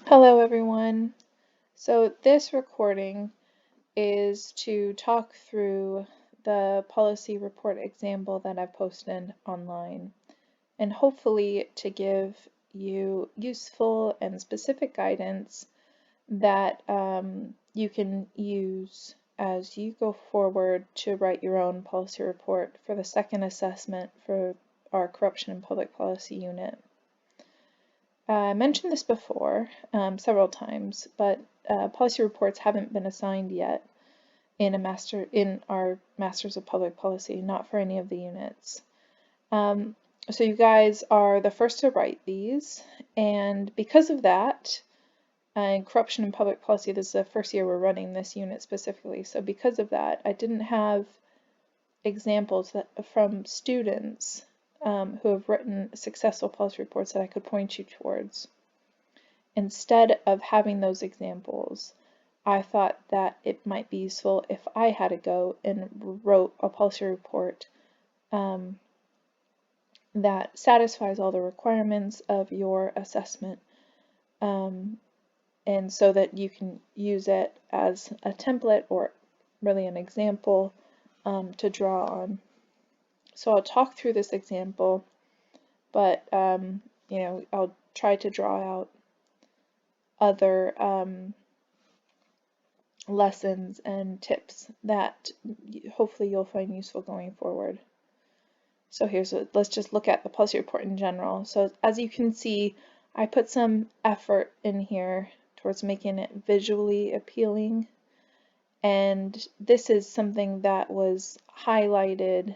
Hello, everyone. So, this recording is to talk through the policy report example that I've posted online, and hopefully to give you useful and specific guidance that you can use as you go forward to write your own policy report for the second assessment for our Corruption in Public Policy unit. I mentioned this before several times, but policy reports haven't been assigned yet in our Masters of Public Policy, not for any of the units. So you guys are the first to write these, and because of that, in Corruption in Public Policy, this is the first year we're running this unit specifically, so because of that, I didn't have examples from students who have written successful policy reports that I could point you towards. Instead of having those examples, I thought that it might be useful if I had to go and wrote a policy report that satisfies all the requirements of your assessment, and so that you can use it as a template or really an example to draw on. So I'll talk through this example, but I'll try to draw out other lessons and tips that hopefully you'll find useful going forward. So let's just look at the policy report in general. So as you can see, I put some effort in here towards making it visually appealing, and this is something that was highlighted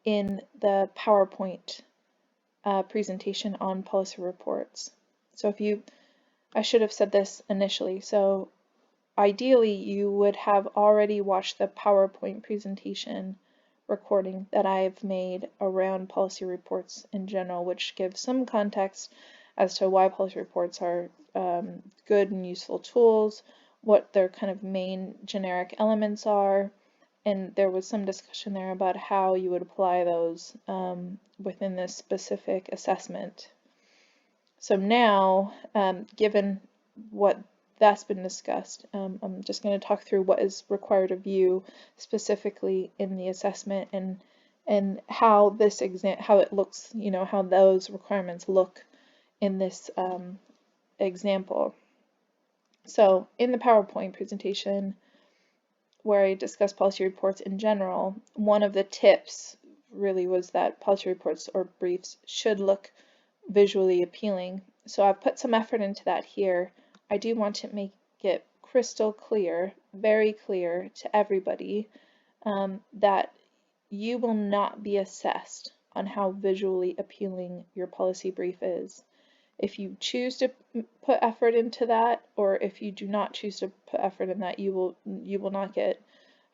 in the PowerPoint presentation on policy reports. So I should have said this initially. So ideally, you would have already watched the PowerPoint presentation recording that I've made around policy reports in general, which gives some context as to why policy reports are good and useful tools, what their kind of main generic elements are, and there was some discussion there about how you would apply those within this specific assessment. So now, given what that's been discussed, I'm just going to talk through what is required of you specifically in the assessment and how how it looks, how those requirements look in this example. So in the PowerPoint presentation where I discuss policy reports in general, one of the tips really was that policy reports or briefs should look visually appealing. So I've put some effort into that here. I do want to make it crystal clear, very clear to everybody, that you will not be assessed on how visually appealing your policy brief is. If you choose to put effort into that, or if you do not choose to put effort in that, you will not get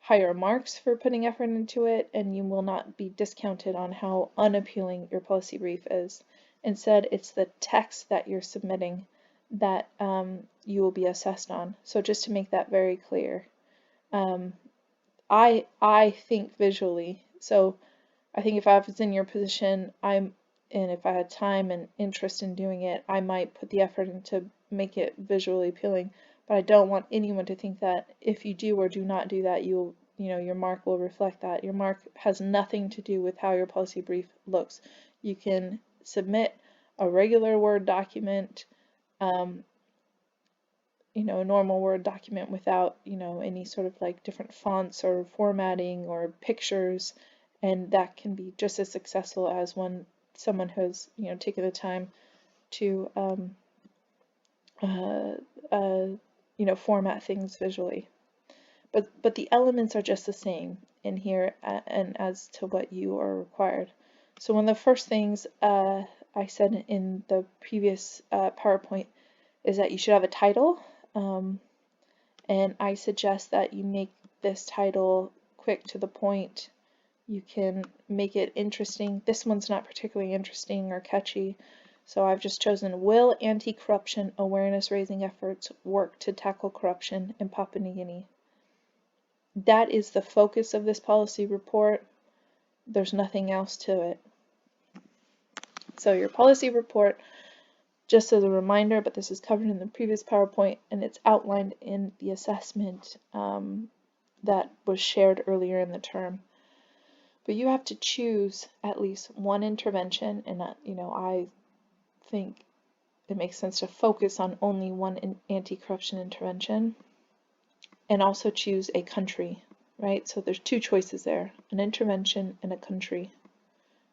higher marks for putting effort into it, and you will not be discounted on how unappealing your policy brief is. Instead, it's the text that you're submitting that you will be assessed on. So just to make that very clear, I think visually. So I think if I was in your position, and if I had time and interest in doing it, I might put the effort in to make it visually appealing. But I don't want anyone to think that if you do or do not do that, your mark will reflect that. Your mark has nothing to do with how your policy brief looks. You can submit a regular Word document, a normal Word document without, any sort of like different fonts or formatting or pictures, and that can be just as successful as someone who has, taken the time to, format things visually. But the elements are just the same in here and as to what you are required. So one of the first things I said in the previous PowerPoint is that you should have a title, and I suggest that you make this title quick to the point. You can make it interesting. This one's not particularly interesting or catchy, so I've just chosen Will Anti-Corruption Awareness Raising Efforts Work to Tackle Corruption in Papua New Guinea. That is the focus of this policy report. There's nothing else to it. So your policy report Just as a reminder, but this is covered in the previous PowerPoint and it's outlined in the assessment that was shared earlier in the term. But you have to choose at least one intervention, and I think it makes sense to focus on only one anti-corruption intervention, and also choose a country, right? So there's two choices there, an intervention and a country.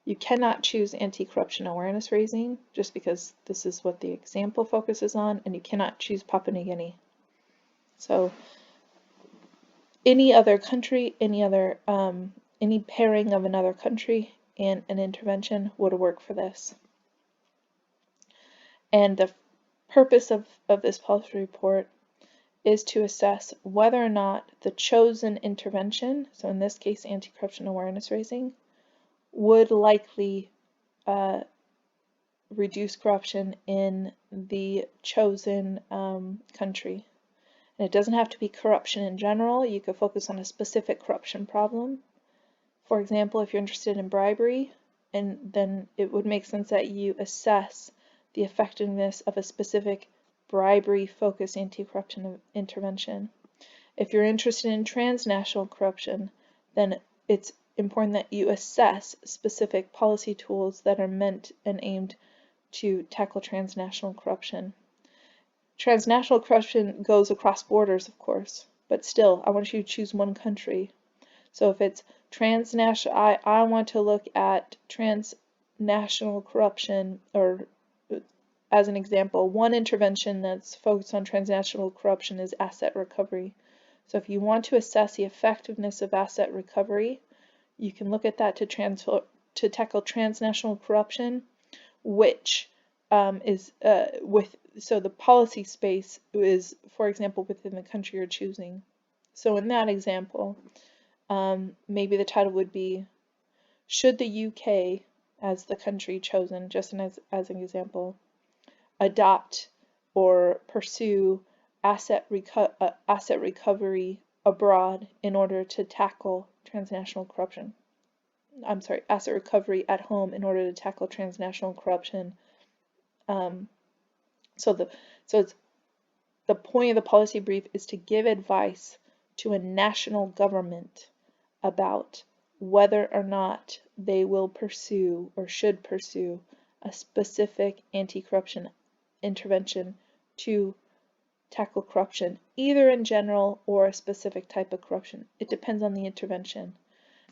You cannot choose anti-corruption awareness raising just because this is what the example focuses on, and you cannot choose Papua New Guinea. So any other country, any pairing of another country and an intervention would work for this. And the purpose of this policy report is to assess whether or not the chosen intervention, so in this case anti-corruption awareness raising, would likely reduce corruption in the chosen country. And it doesn't have to be corruption in general. You could focus on a specific corruption problem. For example, if you're interested in bribery, and then it would make sense that you assess the effectiveness of a specific bribery-focused anti-corruption intervention. If you're interested in transnational corruption, then it's important that you assess specific policy tools that are meant and aimed to tackle transnational corruption. Transnational corruption goes across borders, of course, but still, I want you to choose one country. So if it's transnational, I want to look at transnational corruption, or as an example, one intervention that's focused on transnational corruption is asset recovery. So if you want to assess the effectiveness of asset recovery, you can look at that to tackle transnational corruption, which so the policy space is, for example, within the country you're choosing. So in that example, maybe the title would be, should the UK, as the country chosen, just as an example, adopt or pursue asset recovery abroad in order to tackle transnational corruption? I'm sorry, asset recovery at home in order to tackle transnational corruption. So the point of the policy brief is to give advice to a national government about whether or not they will pursue or should pursue a specific anti-corruption intervention to tackle corruption, either in general or a specific type of corruption. It depends on the intervention.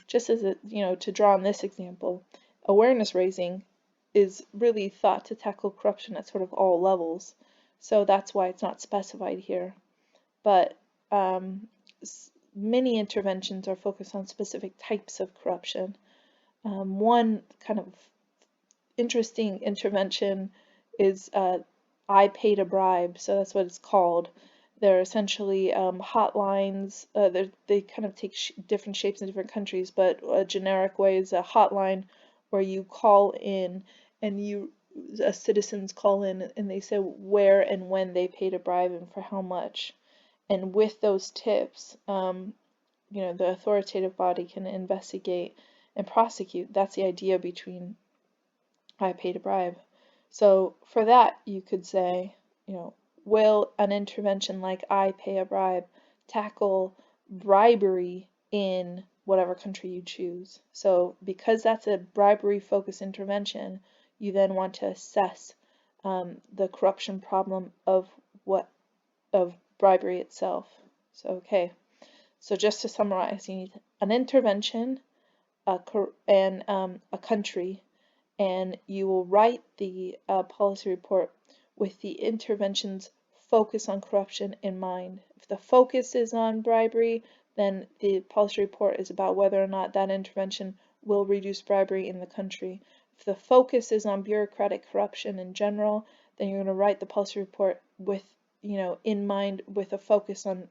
Just as to draw on this example, awareness raising is really thought to tackle corruption at sort of all levels, so that's why it's not specified here. But many interventions are focused on specific types of corruption. One kind of interesting intervention is I paid a bribe, so that's what it's called. They're essentially hotlines. They kind of take different shapes in different countries, but a generic way is a hotline where you call in and citizens call in and they say where and when they paid a bribe and for how much. And with those tips, the authoritative body can investigate and prosecute. That's the idea between I paid a bribe. So for that, you could say, will an intervention like I pay a bribe tackle bribery in whatever country you choose? So because that's a bribery-focused intervention, you then want to assess the corruption problem of bribery itself. So okay, so just to summarize, you need an intervention, and a country, and you will write the policy report with the intervention's focus on corruption in mind. If the focus is on bribery, then the policy report is about whether or not that intervention will reduce bribery in the country. If the focus is on bureaucratic corruption in general, then you're going to write the policy report with, in mind with a focus on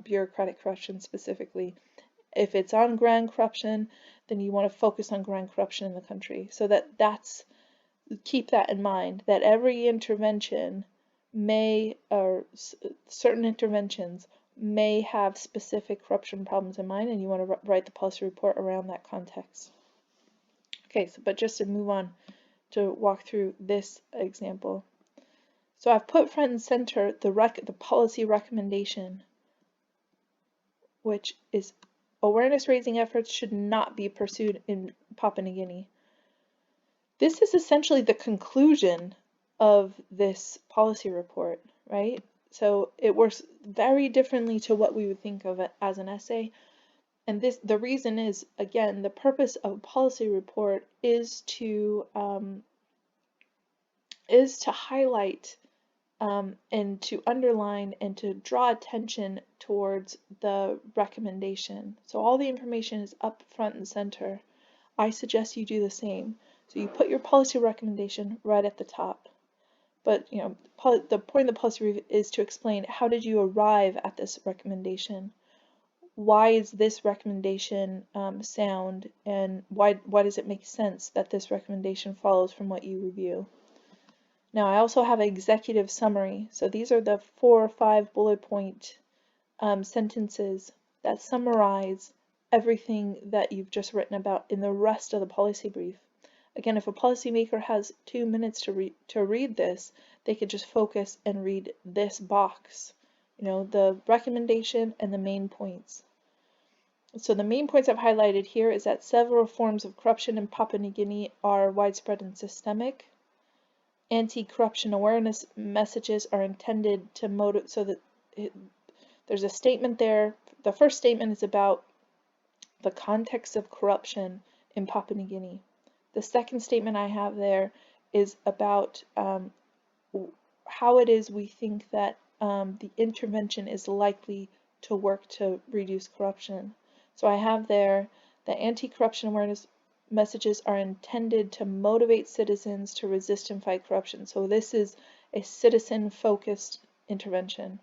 bureaucratic corruption specifically. If it's on grand corruption, then you want to focus on grand corruption in the country. So keep that in mind, that every intervention certain interventions may have specific corruption problems in mind, and you want to write the policy report around that context. Okay, but just to move on to walk through this example. So I've put front and center the policy recommendation, which is awareness raising efforts should not be pursued in Papua New Guinea. This is essentially the conclusion of this policy report, right? So it works very differently to what we would think of it as an essay. And the reason is, again, the purpose of a policy report is to highlight and to underline and to draw attention towards the recommendation. So all the information is up front and center. I suggest you do the same. So you put your policy recommendation right at the top. But the point of the policy brief is to explain, how did you arrive at this recommendation? Why is this recommendation sound, and why does it make sense that this recommendation follows from what you review? Now I also have an executive summary. So these are the 4 or 5 bullet point sentences that summarize everything that you've just written about in the rest of the policy brief. Again, if a policymaker has 2 minutes to read this, they could just focus and read this box, the recommendation and the main points. So the main points I've highlighted here is that several forms of corruption in Papua New Guinea are widespread and systemic. Anti-corruption awareness messages are intended to motivate, so that there's a statement there. The first statement is about the context of corruption in Papua New Guinea. The second statement I have there is about how it is we think that the intervention is likely to work to reduce corruption. So I have there that anti-corruption awareness messages are intended to motivate citizens to resist and fight corruption. So this is a citizen-focused intervention.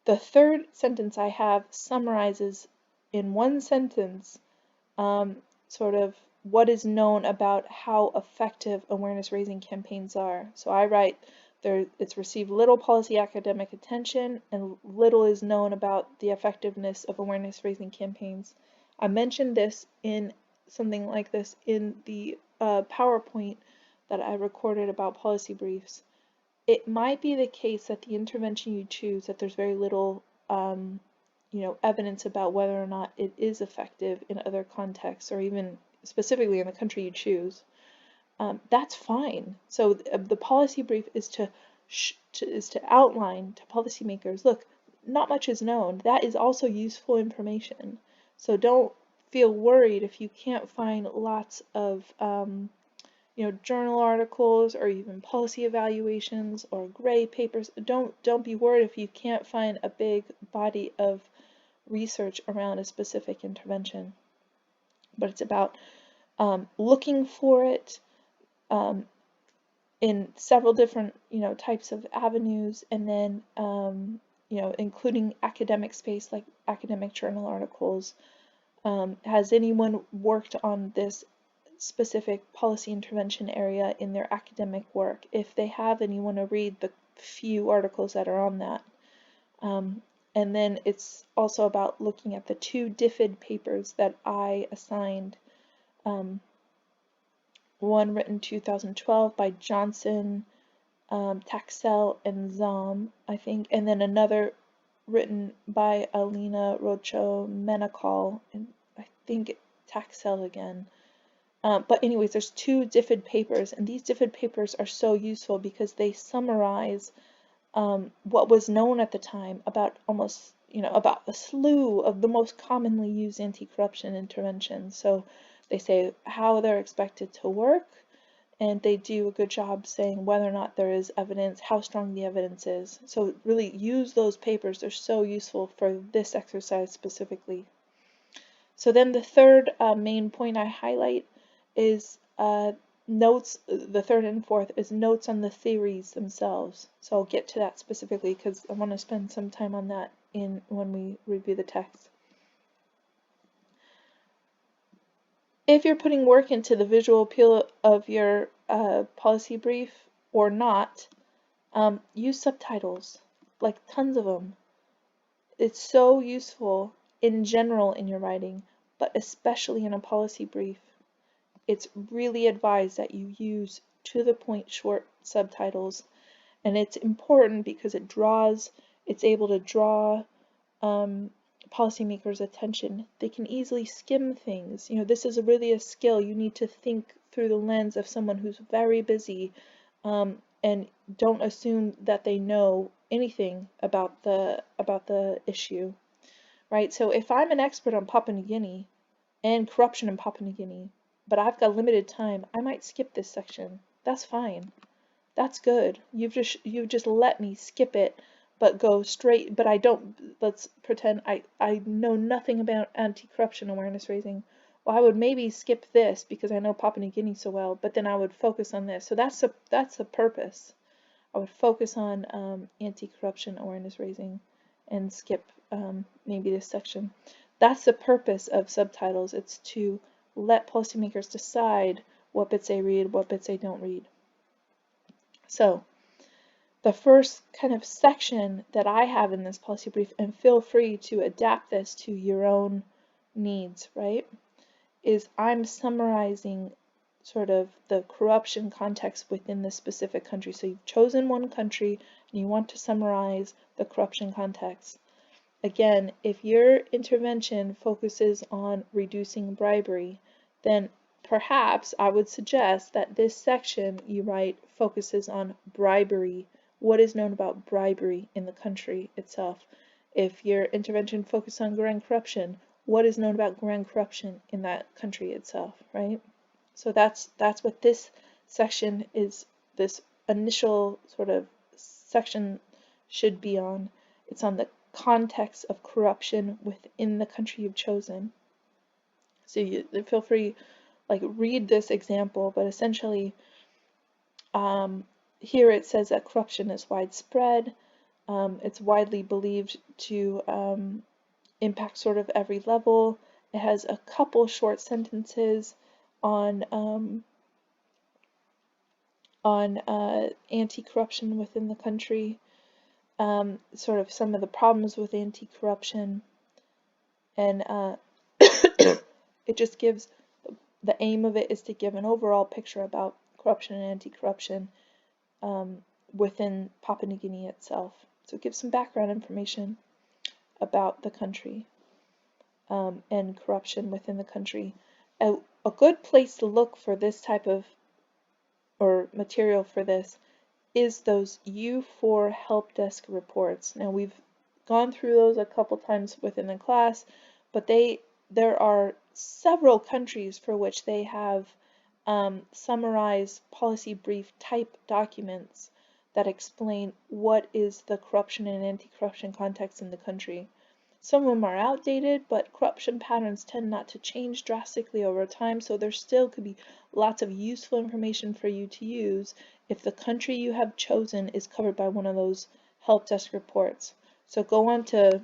The third sentence I have summarizes in one sentence sort of what is known about how effective awareness-raising campaigns are. So I write, it's received little policy academic attention and little is known about the effectiveness of awareness-raising campaigns. I mentioned this in something like this in the PowerPoint that I recorded about policy briefs. It might be the case that the intervention you choose, that there's very little evidence about whether or not it is effective in other contexts, or even specifically in the country you choose. That's fine. So the policy brief is to outline to policymakers, look, not much is known. That is also useful information. So don't feel worried if you can't find lots of journal articles or even policy evaluations or gray papers. Don't be worried if you can't find a big body of research around a specific intervention. But it's about looking for it in several different types of avenues, and then including academic space like academic journal articles. Has anyone worked on this specific policy intervention area in their academic work? If they have, and you want to read the few articles that are on that. And then it's also about looking at the 2 DFID papers that I assigned. One written 2012 by Johnson, Taxell, and Zom, I think, and then another written by Alina Rocho Menakol, and I think Taxell again. But anyways, there's 2 DFID papers, and these DFID papers are so useful because they summarize what was known at the time about about a slew of the most commonly used anti-corruption interventions. So they say how they're expected to work, and they do a good job saying whether or not there is evidence, how strong the evidence is. So really use those papers. They're so useful for this exercise specifically. So then the third main point I highlight is notes. The third and fourth is notes on the theories themselves. So I'll get to that specifically because I want to spend some time on that when we review the text. If you're putting work into the visual appeal of your policy brief or not, use subtitles, like tons of them. It's so useful in general in your writing, but especially in a policy brief. It's really advised that you use to the point short subtitles And it's important because it's able to draw policymakers' attention. They can easily skim things. This is really a skill. You need to think through the lens of someone who's very busy, and don't assume that they know anything about the issue, right? So if I'm an expert on Papua New Guinea and corruption in Papua New Guinea, but I've got limited time, I might skip this section. That's fine. That's good. You've just let me skip it, but go straight. But I don't. Let's pretend I know nothing about anti-corruption awareness raising. Well, I would maybe skip this because I know Papua New Guinea so well, but then I would focus on this. So that's the purpose. I would focus on anti-corruption awareness raising, and skip maybe this section. That's the purpose of subtitles. It's to let policymakers decide what bits they read, what bits they don't read. So the first kind of section that I have in this policy brief, and feel free to adapt this to your own needs, right, is I'm summarizing sort of the corruption context within the specific country. So you've chosen one country and you want to summarize the corruption context. Again, if your intervention focuses on reducing bribery, then perhaps I would suggest that this section you write focuses on bribery, what is known about bribery in the country itself. If your intervention focuses on grand corruption, what is known about grand corruption in that country itself, right? So that's what this section is, this initial sort of section should be on. It's on the context of corruption within the country you've chosen. So you feel free, read this example, but essentially here it says that corruption is widespread. It's widely believed to impact sort of every level. It has a couple short sentences on anti-corruption within the country, sort of some of the problems with anti-corruption, and it just gives, the aim of it is to give an overall picture about corruption and anti-corruption within Papua New Guinea itself. So it gives some background information about the country and corruption within the country. A good place to look for this type of, or material for this, is those U4 help desk reports. Now we've gone through those a couple times within the class, but there are several countries for which they have summarized policy brief type documents that explain what is the corruption and anti-corruption context in the country. Some of them are outdated, but corruption patterns tend not to change drastically over time, so there still could be lots of useful information for you to use if the country you have chosen is covered by one of those help desk reports. So go on to,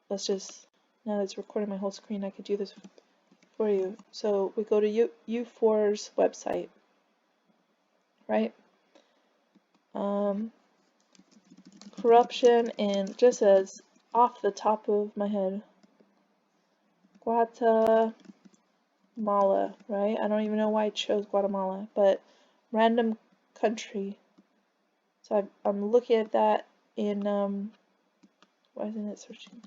now that it's recording my whole screen, I could do this for you. So we go to U4's website, right? Corruption, and just as off the top of my head, Guatemala, right? I don't even know why I chose Guatemala, but random country. So I'm looking at that in, why isn't it searching?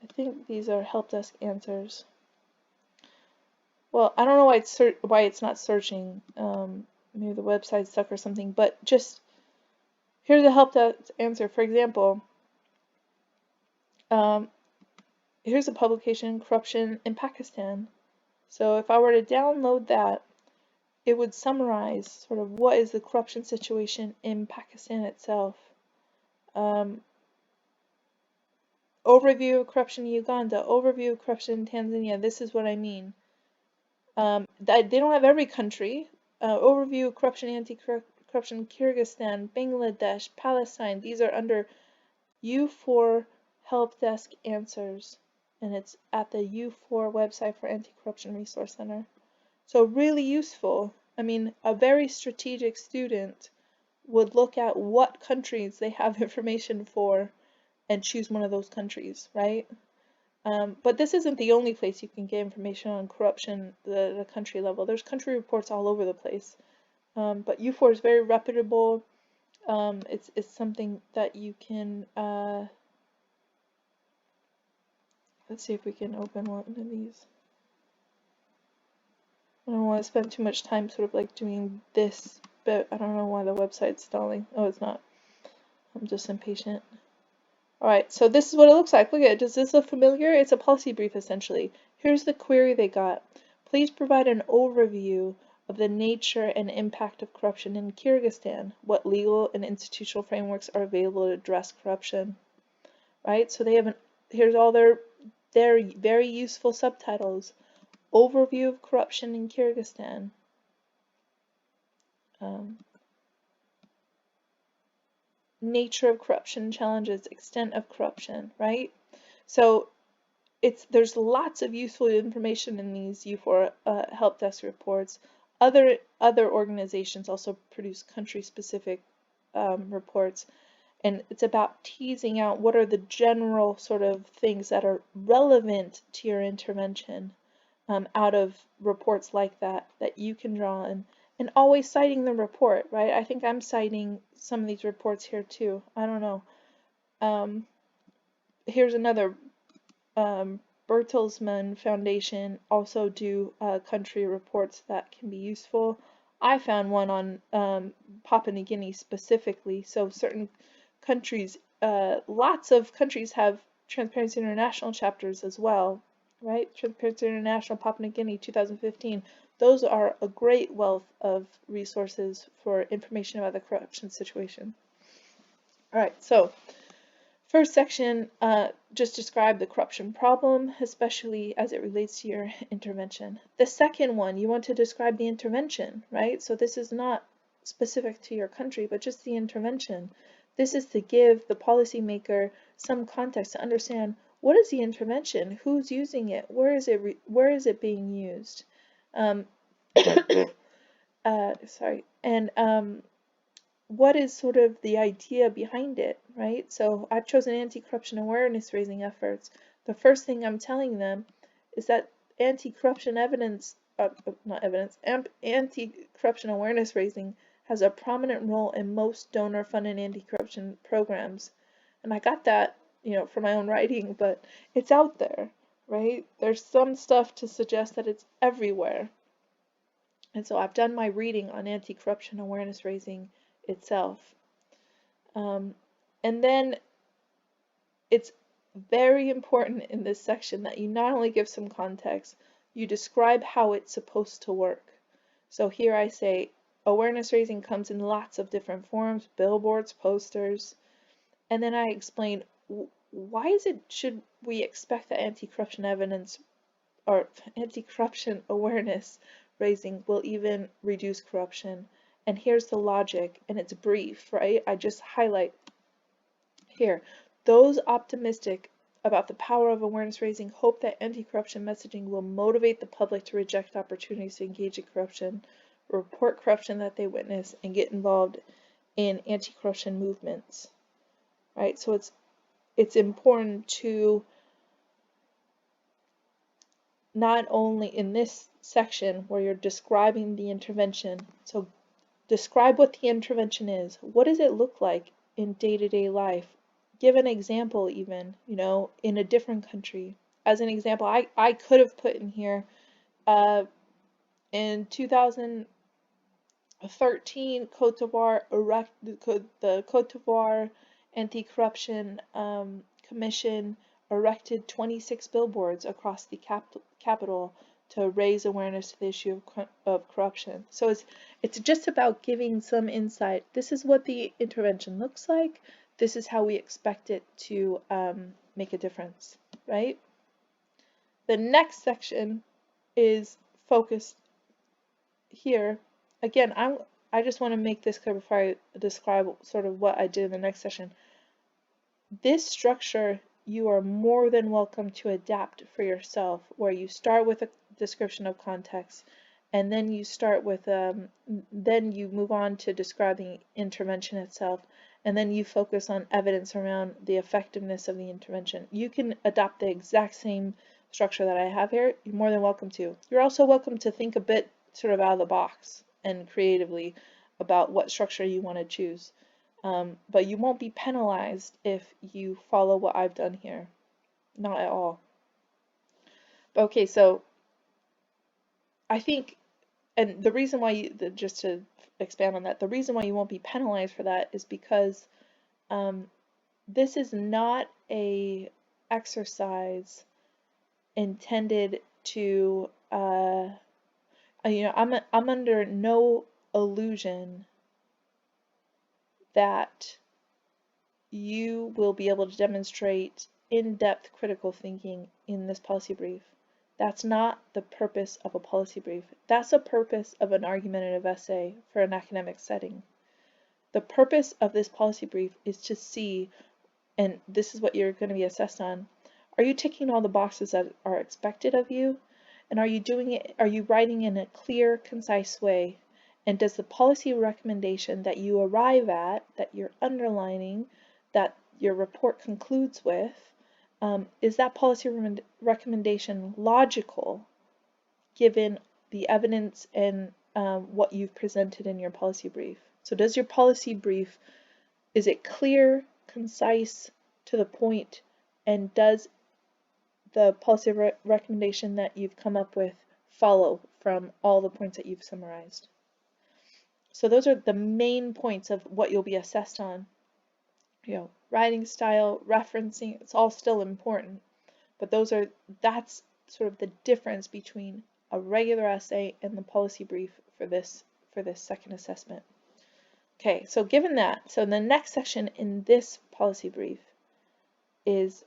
I think these are help desk answers. Well, I don't know why it's not searching. Maybe the website's stuck or something. But just here's a help desk answer. For example, here's a publication, Corruption in Pakistan. So if I were to download that, it would summarize sort of what is the corruption situation in Pakistan itself. Overview of corruption in Uganda, overview of corruption in Tanzania. This is what I mean. They don't have every country. Overview of corruption, anti-corruption in Kyrgyzstan, Bangladesh, Palestine. These are under U4 Help Desk Answers, and it's at the U4 website for Anti-Corruption Resource Center. So really useful. I mean, a very strategic student would look at what countries they have information for and choose one of those countries, right? But this isn't the only place you can get information on corruption, the country level. There's country reports all over the place. But U4 is very reputable. It's something that you can, let's see if we can open one of these. I don't want to spend too much time sort of like doing this, but I don't know why the website's stalling. Oh, it's not. I'm just impatient. Alright, so this is what it looks like. Look at it. Does this look familiar? It's a policy brief, essentially. Here's the query they got. Please provide an overview of the nature and impact of corruption in Kyrgyzstan. What legal and institutional frameworks are available to address corruption? Right? So they have here's all their very useful subtitles. Overview of corruption in Kyrgyzstan. Nature of corruption challenges, extent of corruption, right? So there's lots of useful information in these U4 help desk reports. Other organizations also produce country-specific reports, and it's about teasing out what are the general sort of things that are relevant to your intervention out of reports like that you can draw in. And always citing the report, right? I think I'm citing some of these reports here too. I don't know. Here's another. Bertelsmann Foundation also do country reports that can be useful. I found one on Papua New Guinea specifically. So certain countries, lots of countries have Transparency International chapters as well, right? Transparency International, Papua New Guinea, 2015. Those are a great wealth of resources for information about the corruption situation. All right, so first section, just describe the corruption problem, especially as it relates to your intervention. The second one, you want to describe the intervention, right? So this is not specific to your country, but just the intervention. This is to give the policymaker some context to understand what is the intervention, who's using it, where is it being used. Sorry, and what is sort of the idea behind it, right? So I've chosen anti-corruption awareness raising efforts. The first thing I'm telling them is that anti-corruption anti-corruption awareness raising has a prominent role in most donor-funded anti-corruption programs. And I got that, from my own writing, but it's out there, right? There's some stuff to suggest that it's everywhere. And so I've done my reading on anti-corruption awareness raising itself. And then it's very important in this section that you not only give some context, you describe how it's supposed to work. So here I say awareness raising comes in lots of different forms, billboards, posters, and then I explain why should we expect that anti-corruption evidence or anti-corruption awareness raising will even reduce corruption. And here's the logic, and it's brief, right? I just highlight here. Those optimistic about the power of awareness raising hope that anti-corruption messaging will motivate the public to reject opportunities to engage in corruption, report corruption that they witness, and get involved in anti-corruption movements, right? So it's important to not only in this section where you're describing the intervention, so describe what the intervention is. What does it look like in day-to-day life? Give an example even, in a different country. As an example, I could have put in here, in 2013, Côte d'Ivoire the Côte d'Ivoire Anti-Corruption Commission erected 26 billboards across the capital to raise awareness to the issue of corruption. So it's just about giving some insight. This is what the intervention looks like. This is how we expect it to make a difference, right? The next section is focused here. Again, I just want to make this clear before I describe sort of what I did in the next session. This structure you are more than welcome to adapt for yourself, where you start with a description of context, and then you start with then you move on to describing intervention itself, and then you focus on evidence around the effectiveness of the intervention. You can adopt the exact same structure that I have here. You're more than welcome to. You're also welcome to think a bit sort of out of the box and creatively about what structure you want to choose. But you won't be penalized if you follow what I've done here. Not at all. Okay, so I think, and the reason why just to expand on that, the reason why you won't be penalized for that is because this is not a exercise intended to, I'm under no illusion that you will be able to demonstrate in-depth critical thinking in this policy brief. That's not the purpose of a policy brief. That's the purpose of an argumentative essay for an academic setting. The purpose of this policy brief is to see, and this is what you're going to be assessed on, are you ticking all the boxes that are expected of you? And are you writing in a clear, concise way? And does the policy recommendation that you arrive at, that you're underlining, that your report concludes with, is that policy recommendation logical given the evidence and what you've presented in your policy brief? So does your policy brief, is it clear, concise, to the point, and does the policy recommendation that you've come up with follow from all the points that you've summarized? So those are the main points of what you'll be assessed on. Writing style, referencing, it's all still important, but that's sort of the difference between a regular essay and the policy brief for this second assessment. Okay, so given that, so the next section in this policy brief is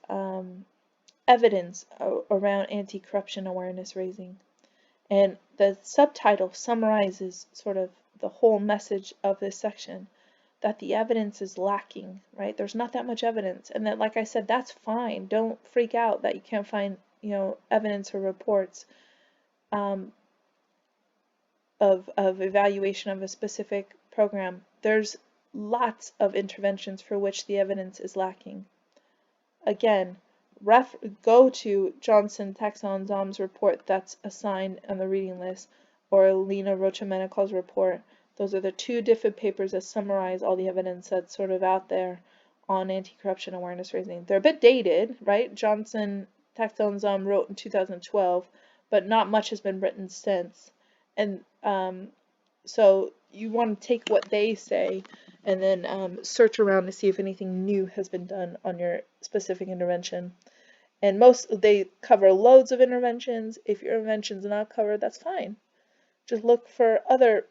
evidence around anti-corruption awareness raising. And the subtitle summarizes sort of the whole message of this section, that the evidence is lacking, right? There's not that much evidence. And that, like I said, that's fine. Don't freak out that you can't find, evidence or reports of evaluation of a specific program. There's lots of interventions for which the evidence is lacking. Again, go to Johnson, Taxell, and Zom's report that's assigned on the reading list, or Lena Rocha-Menacal's report. Those are the two different papers that summarize all the evidence that's sort of out there on anti-corruption awareness raising. They're a bit dated, right? Johnson, Taxell, and Zom wrote in 2012, but not much has been written since. And so you want to take what they say and then search around to see if anything new has been done on your specific intervention. And they cover loads of interventions. If your intervention's not covered, that's fine. Just look for other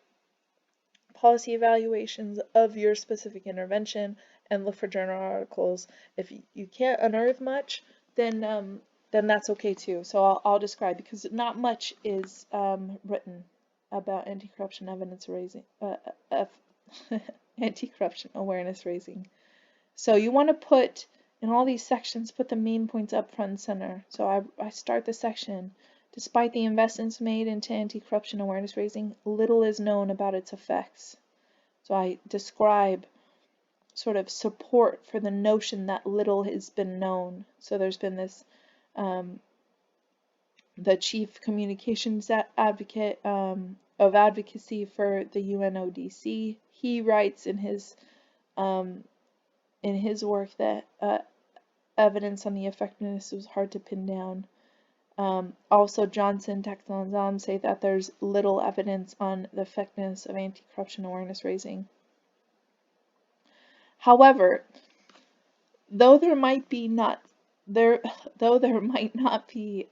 policy evaluations of your specific intervention and look for journal articles. If you can't unearth much, then that's okay too. So I'll describe, because not much is written about anti-corruption evidence raising, anti-corruption awareness raising. So you want to put in all these sections, put the main points up front and center. So I start the section. Despite the investments made into anti-corruption awareness raising, little is known about its effects. So I describe sort of support for the notion that little has been known. So there's been this, the chief communications advocate of advocacy for the UNODC, he writes in his work that evidence on the effectiveness was hard to pin down. Also, Johnson, Taxell, and Zom say that there's little evidence on the effectiveness of anti-corruption awareness raising. However, though there might not be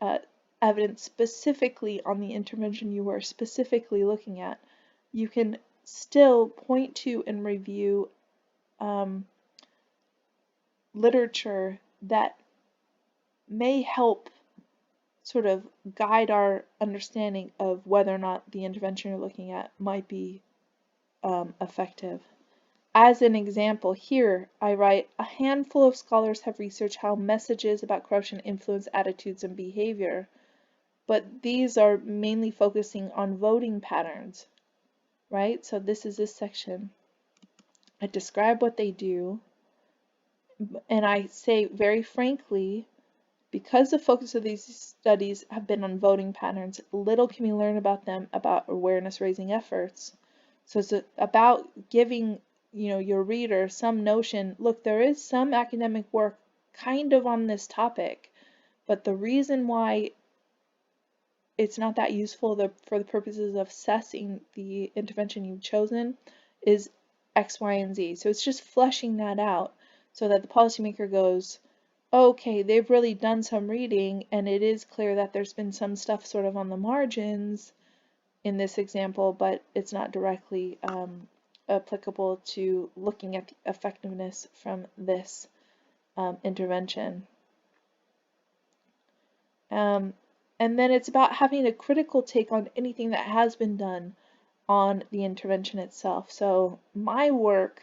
evidence specifically on the intervention you were specifically looking at, you can still point to and review literature that may help sort of guide our understanding of whether or not the intervention you're looking at might be effective. As an example, here I write, a handful of scholars have researched how messages about corruption influence attitudes and behavior, but these are mainly focusing on voting patterns, right? So this is this section. I describe what they do, and I say very frankly, because the focus of these studies have been on voting patterns, little can be learned about them about awareness raising efforts. So it's about giving your reader some notion, look, there is some academic work kind of on this topic, but the reason why it's not that useful for the purposes of assessing the intervention you've chosen is X, Y, and Z. So it's just fleshing that out so that the policymaker goes, okay, they've really done some reading, and it is clear that there's been some stuff sort of on the margins in this example, but it's not directly applicable to looking at the effectiveness from this intervention. And then it's about having a critical take on anything that has been done on the intervention itself. So my work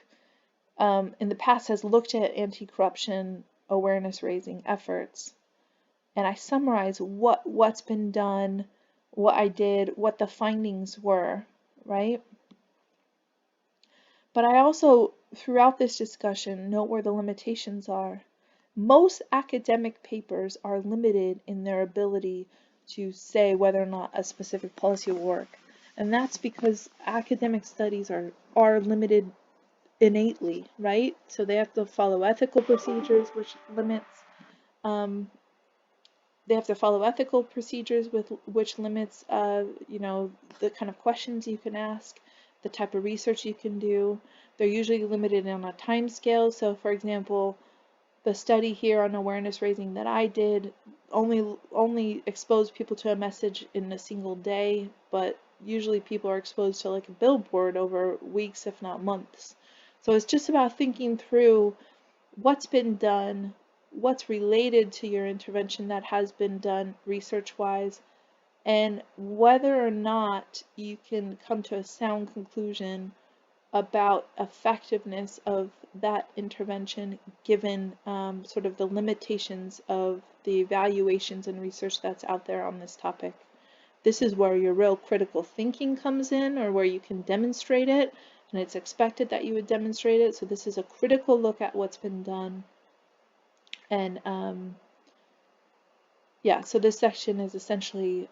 in the past has looked at anti-corruption awareness raising efforts, and I summarize what's been done, what I did, what the findings were, right? But I also, throughout this discussion, note where the limitations are. Most academic papers are limited in their ability to say whether or not a specific policy will work. And that's because academic studies are limited innately, right? So they have to follow ethical procedures, which limits they have to follow ethical procedures which limits the kind of questions you can ask, the type of research you can do. They're usually limited on a time scale. So for example, the study here on awareness raising that I did only exposed people to a message in a single day, but usually people are exposed to like a billboard over weeks, if not months. So it's just about thinking through what's been done, what's related to your intervention that has been done research-wise, and whether or not you can come to a sound conclusion about effectiveness of that intervention given sort of the limitations of the evaluations and research that's out there on this topic. This is where your real critical thinking comes in, or where you can demonstrate it, and it's expected that you would demonstrate it. So this is a critical look at what's been done. And yeah, so this section is essentially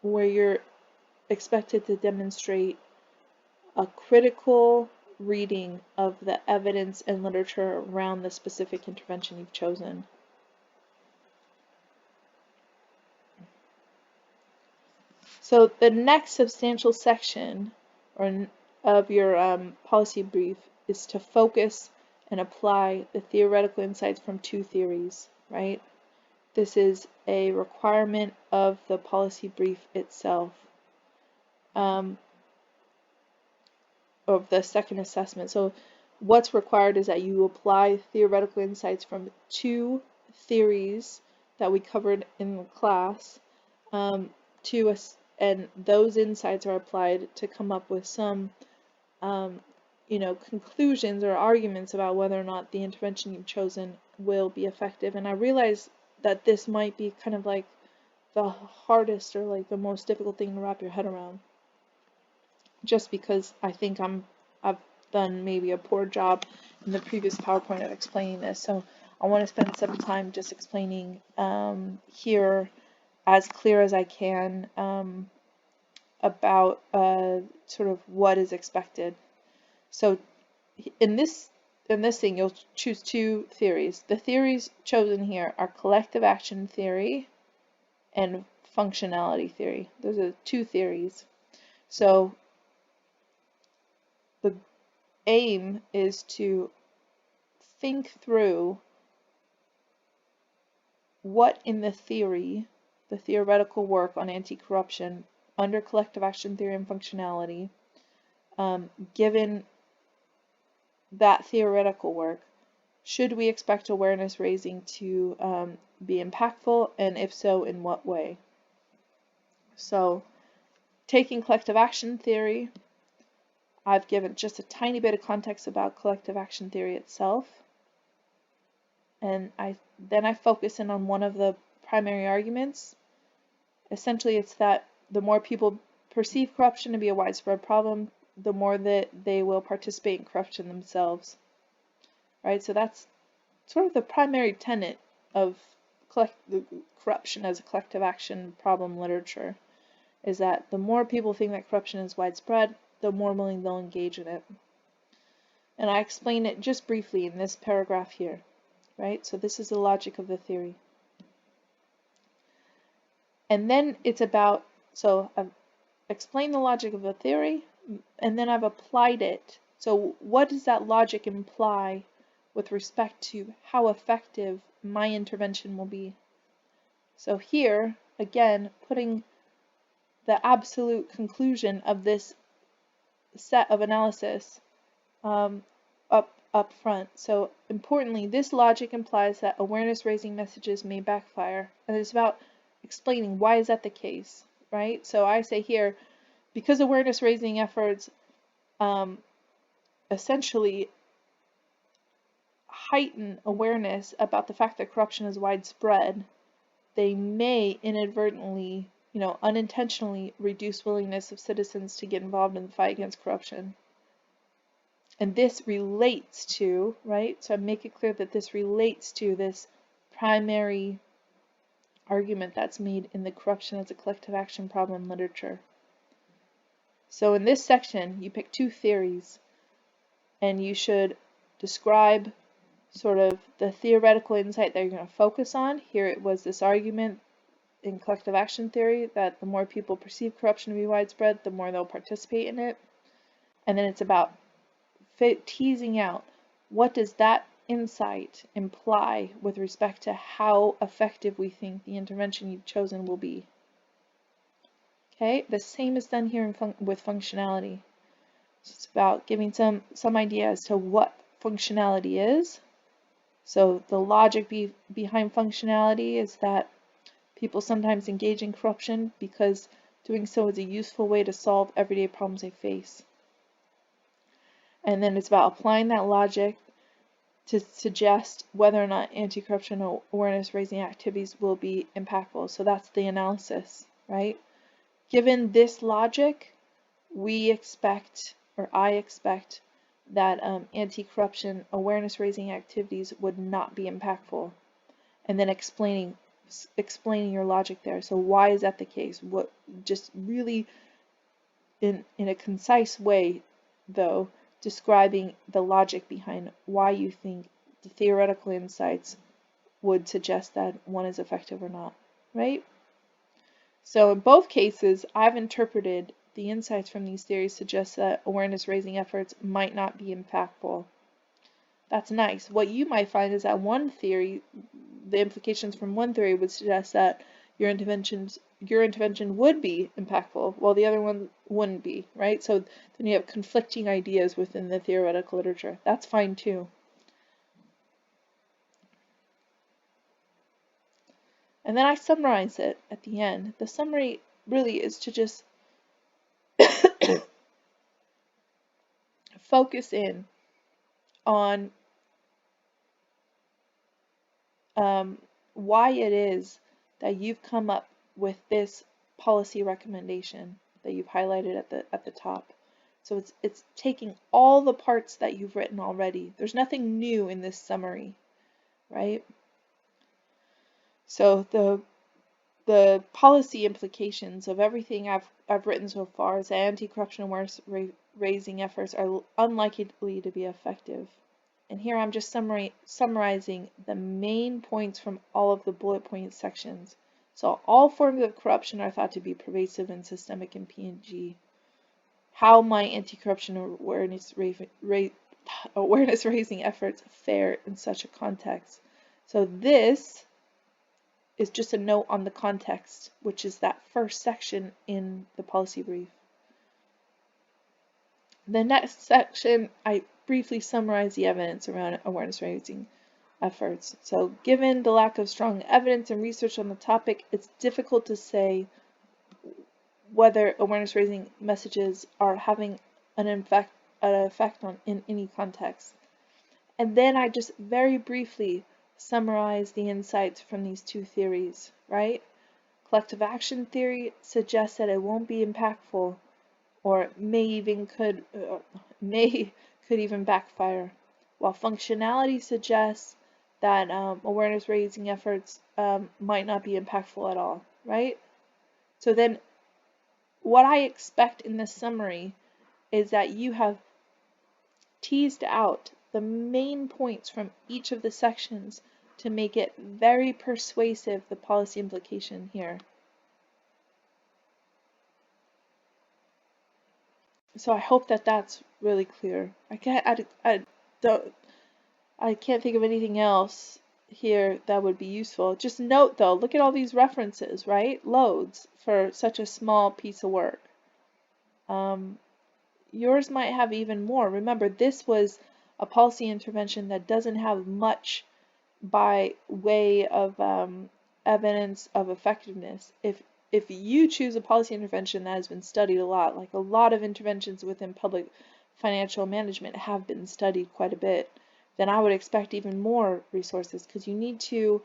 where you're expected to demonstrate a critical reading of the evidence and literature around the specific intervention you've chosen. So the next substantial section of your policy brief is to focus and apply the theoretical insights from two theories, right? This is a requirement of the policy brief itself, of the second assessment. So what's required is that you apply theoretical insights from two theories that we covered in the class and those insights are applied to come up with some conclusions or arguments about whether or not the intervention you've chosen will be effective. And I realize that this might be kind of like the hardest or like the most difficult thing to wrap your head around, just because I think I've done maybe a poor job in the previous PowerPoint of explaining this. So I want to spend some time just explaining here as clear as I can about sort of what is expected. So in this thing, you'll choose two theories. The theories chosen here are collective action theory and functionality theory. Those are two theories. So the aim is to think through what in the theory, the theoretical work on anti-corruption under collective action theory and functionality, given that theoretical work, should we expect awareness raising to be impactful, and if so, in what way? So, taking collective action theory, I've given just a tiny bit of context about collective action theory itself, and then I focus in on one of the primary arguments. Essentially, it's that the more people perceive corruption to be a widespread problem, the more that they will participate in corruption themselves, right? So that's sort of the primary tenet of corruption as a collective action problem literature, is that the more people think that corruption is widespread, the more willing they'll engage in it. And I explain it just briefly in this paragraph here, right? So this is the logic of the theory. And then it's about, so I've explained the logic of the theory, and then I've applied it. So what does that logic imply with respect to how effective my intervention will be? So here, again, putting the absolute conclusion of this set of analysis up front. So importantly, this logic implies that awareness-raising messages may backfire, and it's about explaining why is that the case, right? So I say here, because awareness-raising efforts essentially heighten awareness about the fact that corruption is widespread, they may inadvertently, unintentionally reduce willingness of citizens to get involved in the fight against corruption. And this relates to, right? So I make it clear that this relates to this primary argument that's made in the corruption as a collective action problem literature. So in this section, you pick two theories, and you should describe sort of the theoretical insight that you're going to focus on. Here it was this argument in collective action theory that the more people perceive corruption to be widespread, the more they'll participate in it. And then it's about teasing out what does that insight imply with respect to how effective we think the intervention you've chosen will be. Okay, the same is done here with functionality. So it's about giving some idea as to what functionality is. So the logic behind functionality is that people sometimes engage in corruption because doing so is a useful way to solve everyday problems they face. And then it's about applying that logic to suggest whether or not anti-corruption awareness-raising activities will be impactful. So that's the analysis, right? Given this logic, we expect, or I expect, that anti-corruption awareness-raising activities would not be impactful. And then explaining your logic there. So why is that the case? What, just really in a concise way, though, describing the logic behind why you think the theoretical insights would suggest that one is effective or not, right? So in both cases, I've interpreted the insights from these theories suggest that awareness-raising efforts might not be impactful. That's nice. What you might find is that one theory, the implications from one theory would suggest that your intervention would be impactful, while the other one wouldn't be, right? So then you have conflicting ideas within the theoretical literature. That's fine too. And then I summarize it at the end. The summary really is to just focus in on why it is that you've come up with this policy recommendation that you've highlighted at the top. So it's taking all the parts that you've written already. There's nothing new in this summary, right? So the policy implications of everything I've written so far is that anti-corruption awareness raising efforts are unlikely to be effective. And here I'm just summarizing the main points from all of the bullet point sections. So all forms of corruption are thought to be pervasive and systemic in PNG. How might anti-corruption awareness raising efforts fare in such a context? So this is just a note on the context, which is that first section in the policy brief. The next section, I briefly summarize the evidence around awareness-raising efforts. So given the lack of strong evidence and research on the topic, it's difficult to say whether awareness-raising messages are having an effect in any context. And then I just very briefly summarize the insights from these two theories, right? Collective action theory suggests that it won't be impactful or could even backfire, while functionality suggests that awareness raising efforts might not be impactful at all, right? So then what I expect in this summary is that you have teased out the main points from each of the sections to make it very persuasive, the policy implication here. So I hope that that's really clear. I can't think of anything else here that would be useful. Just note though, look at all these references, right? Loads for such a small piece of work. Yours might have even more. Remember, this was a policy intervention that doesn't have much by way of evidence of effectiveness. If you choose a policy intervention that has been studied a lot, like a lot of interventions within public financial management have been studied quite a bit, then I would expect even more resources because you need to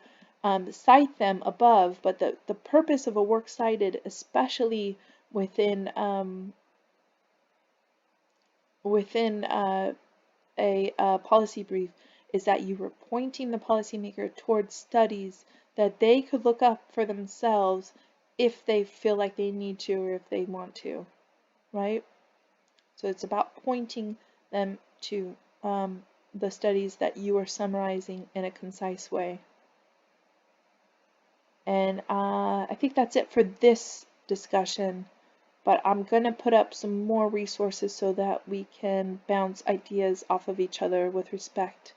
cite them above. But the purpose of a works cited, especially within a policy brief, is that you were pointing the policymaker towards studies that they could look up for themselves if they feel like they need to or if they want to, right? So it's about pointing them to the studies that you are summarizing in a concise way. And I think that's it for this discussion, but I'm going to put up some more resources so that we can bounce ideas off of each other with respect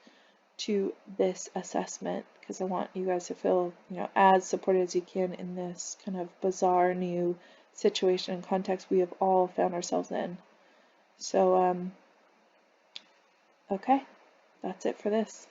to this assessment, because I want you guys to feel, as supported as you can in this kind of bizarre new situation and context we have all found ourselves in. So, okay, that's it for this.